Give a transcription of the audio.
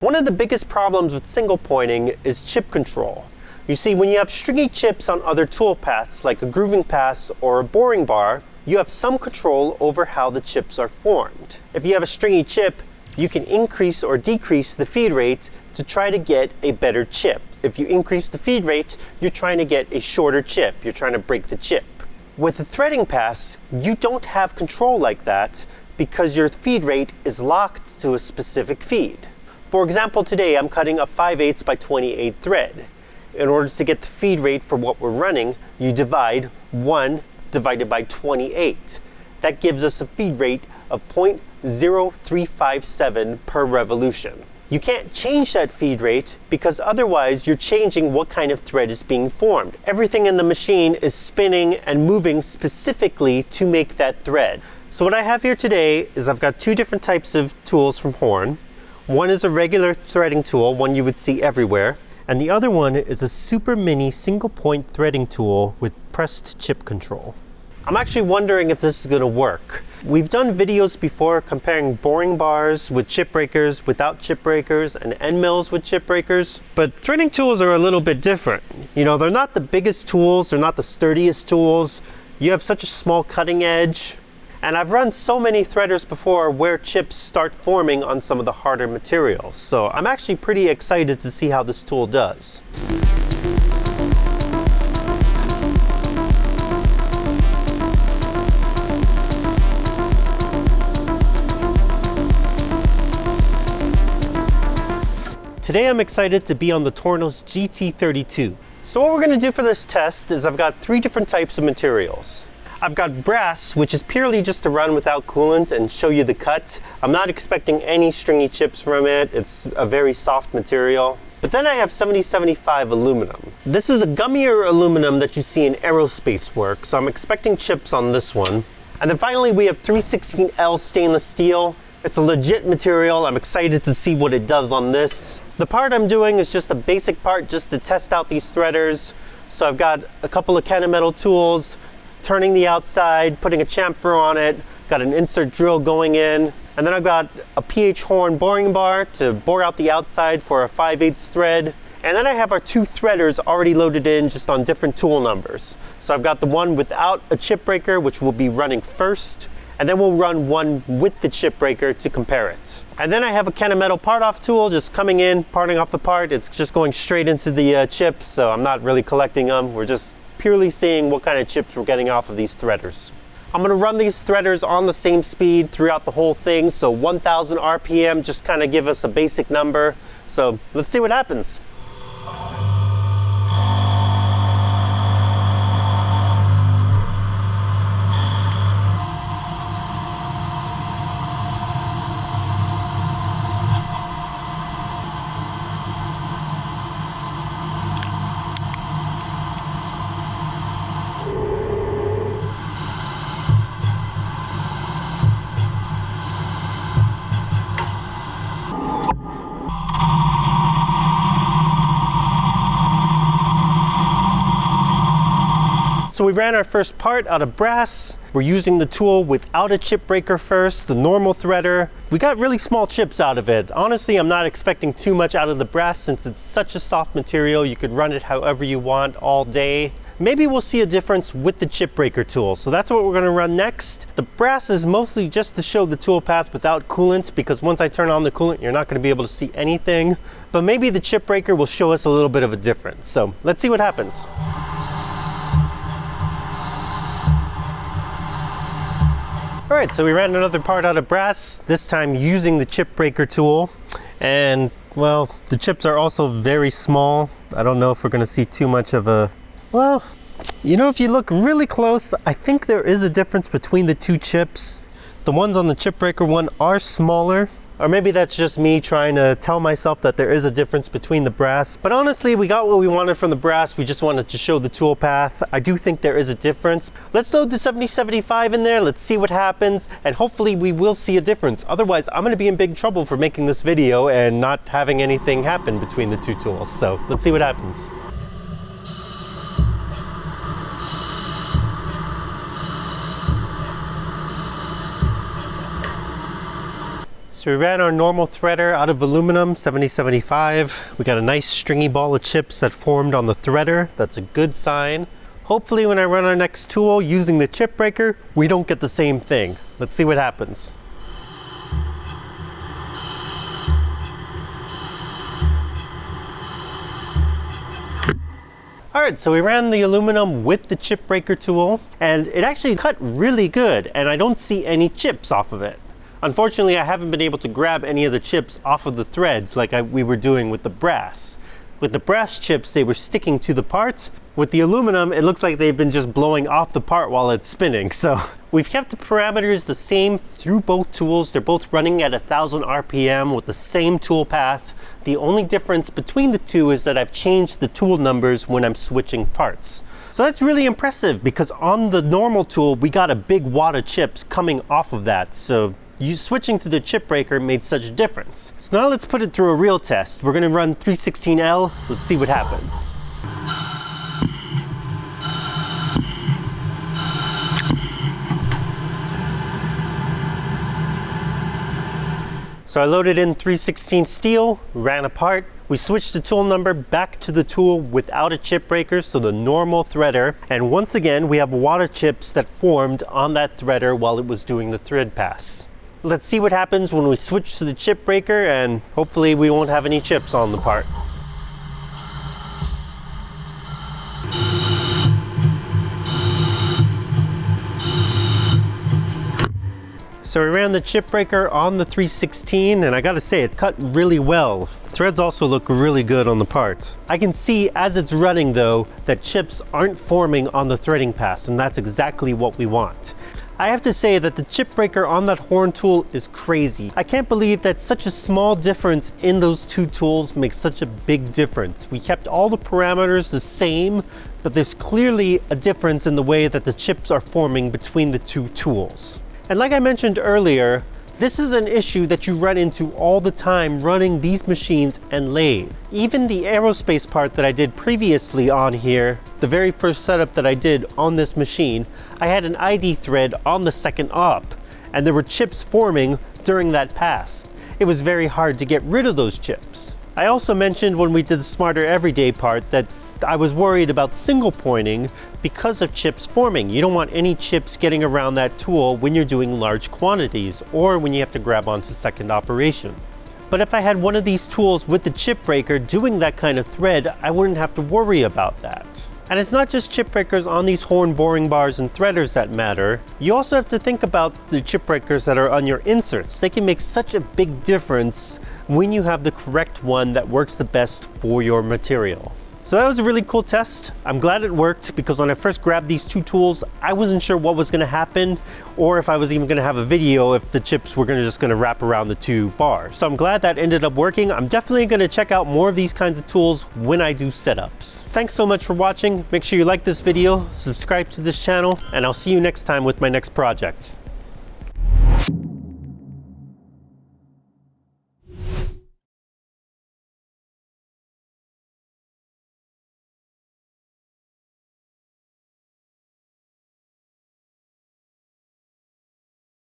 One of the biggest problems with single pointing is chip control. You see, when you have stringy chips on other tool paths, like a grooving pass or a boring bar, you have some control over how the chips are formed. If you have a stringy chip, you can increase or decrease the feed rate to try to get a better chip. If you increase the feed rate, you're trying to get a shorter chip. You're trying to break the chip. With a threading pass, you don't have control like that because your feed rate is locked to a specific feed. For example, today I'm cutting a 5/8 by 28 thread. In order to get the feed rate for what we're running, you divide 1 divided by 28. That gives us a feed rate of 0.0357 per revolution. You can't change that feed rate because otherwise you're changing what kind of thread is being formed. Everything in the machine is spinning and moving specifically to make that thread. So what I have here today is I've got two different types of tools from Horn. One is a regular threading tool, one you would see everywhere, and the other one is a super mini single point threading tool with pressed chip control. I'm actually wondering if this is going to work. We've done videos before comparing boring bars with chip breakers, without chip breakers, and end mills with chip breakers, but threading tools are a little bit different. You know, they're not the biggest tools, they're not the sturdiest tools. You have such a small cutting edge. And I've run so many threaders before where chips start forming on some of the harder materials. So I'm actually pretty excited to see how this tool does. Today I'm excited to be on the Tornos GT32. So what we're going to do for this test is I've got 3 different types of materials. I've got brass, which is purely just to run without coolant and show you the cut. I'm not expecting any stringy chips from it. It's a very soft material. But then I have 7075 aluminum. This is a gummier aluminum that you see in aerospace work, so I'm expecting chips on this one. And then finally we have 316L stainless steel. It's a legit material. I'm excited to see what it does on this. The part I'm doing is just a basic part just to test out these threaders. So I've got a couple of Kennametal tools, turning the outside, putting a chamfer on it, got an insert drill going in, and then I've got a PH Horn boring bar to bore out the outside for a 5/8 thread. And then I have our 2 threaders already loaded in just on different tool numbers. So I've got the one without a chip breaker, which will be running first, and then we'll run one with the chip breaker to compare it. And then I have a Kennametal part off tool just coming in, parting off the part. It's just going straight into the chips, so I'm not really collecting them. We're just purely seeing what kind of chips we're getting off of these threaders. I'm going to run these threaders on the same speed throughout the whole thing, so 1000 RPM, just kind of give us a basic number. So let's see what happens. So we ran our first part out of brass. We're using the tool without a chip breaker first, the normal threader. We got really small chips out of it. Honestly, I'm not expecting too much out of the brass since it's such a soft material. You could run it however you want all day. Maybe we'll see a difference with the chip breaker tool. So that's what we're going to run next. The brass is mostly just to show the tool path without coolant, because once I turn on the coolant, you're not going to be able to see anything. But maybe the chip breaker will show us a little bit of a difference. So let's see what happens. All right, so we ran another part out of brass, this time using the chip breaker tool. And well, the chips are also very small. I don't know if we're gonna see too much of a, well, you know, if you look really close, I think there is a difference between the 2 chips. The ones on the chip breaker one are smaller. Or maybe that's just me trying to tell myself that there is a difference between the brass. But honestly, we got what we wanted from the brass. We just wanted to show the tool path. I do think there is a difference. Let's load the 7075 in there. Let's see what happens. And hopefully we will see a difference. Otherwise, I'm going to be in big trouble for making this video and not having anything happen between the 2 tools. So let's see what happens. So we ran our normal threader out of aluminum, 7075. We got a nice stringy ball of chips that formed on the threader. That's a good sign. Hopefully when I run our next tool using the chip breaker, we don't get the same thing. Let's see what happens. All right, so we ran the aluminum with the chip breaker tool, and it actually cut really good, and I don't see any chips off of it. Unfortunately, I haven't been able to grab any of the chips off of the threads like we were doing with the brass. With the brass chips, they were sticking to the parts. With the aluminum, it looks like they've been just blowing off the part while it's spinning. So we've kept the parameters the same through both tools. They're both running at 1000 RPM with the same tool path. The only difference between the two is that I've changed the tool numbers when I'm switching parts. So that's really impressive because on the normal tool, we got a big wad of chips coming off of that. So switching to the chip breaker made such a difference. So now let's put it through a real test. We're gonna run 316L. Let's see what happens. So I loaded in 316 steel, ran a part. We switched the tool number back to the tool without a chip breaker, so the normal threader. And once again, we have a wad of chips that formed on that threader while it was doing the thread pass. Let's see what happens when we switch to the chip breaker, and hopefully we won't have any chips on the part. So we ran the chip breaker on the 316, and I gotta say, it cut really well. Threads also look really good on the part. I can see as it's running though, that chips aren't forming on the threading pass, and that's exactly what we want. I have to say that the chip breaker on that horn tool is crazy. I can't believe that such a small difference in those two tools makes such a big difference. We kept all the parameters the same, but there's clearly a difference in the way that the chips are forming between the two tools. And like I mentioned earlier, this is an issue that you run into all the time running these machines and lathe. Even the aerospace part that I did previously on here, the very first setup that I did on this machine, I had an ID thread on the second op, and there were chips forming during that pass. It was very hard to get rid of those chips. I also mentioned when we did the Smarter Everyday part that I was worried about single pointing because of chips forming. You don't want any chips getting around that tool when you're doing large quantities or when you have to grab onto second operation. But if I had one of these tools with the chip breaker doing that kind of thread, I wouldn't have to worry about that. And it's not just chip breakers on these horn boring bars and threaders that matter. You also have to think about the chip breakers that are on your inserts. They can make such a big difference when you have the correct one that works the best for your material. So that was a really cool test. I'm glad it worked because when I first grabbed these two tools, I wasn't sure what was gonna happen or if I was even gonna have a video if the chips were just gonna wrap around the two bars. So I'm glad that ended up working. I'm definitely gonna check out more of these kinds of tools when I do setups. Thanks so much for watching. Make sure you like this video, subscribe to this channel, and I'll see you next time with my next project.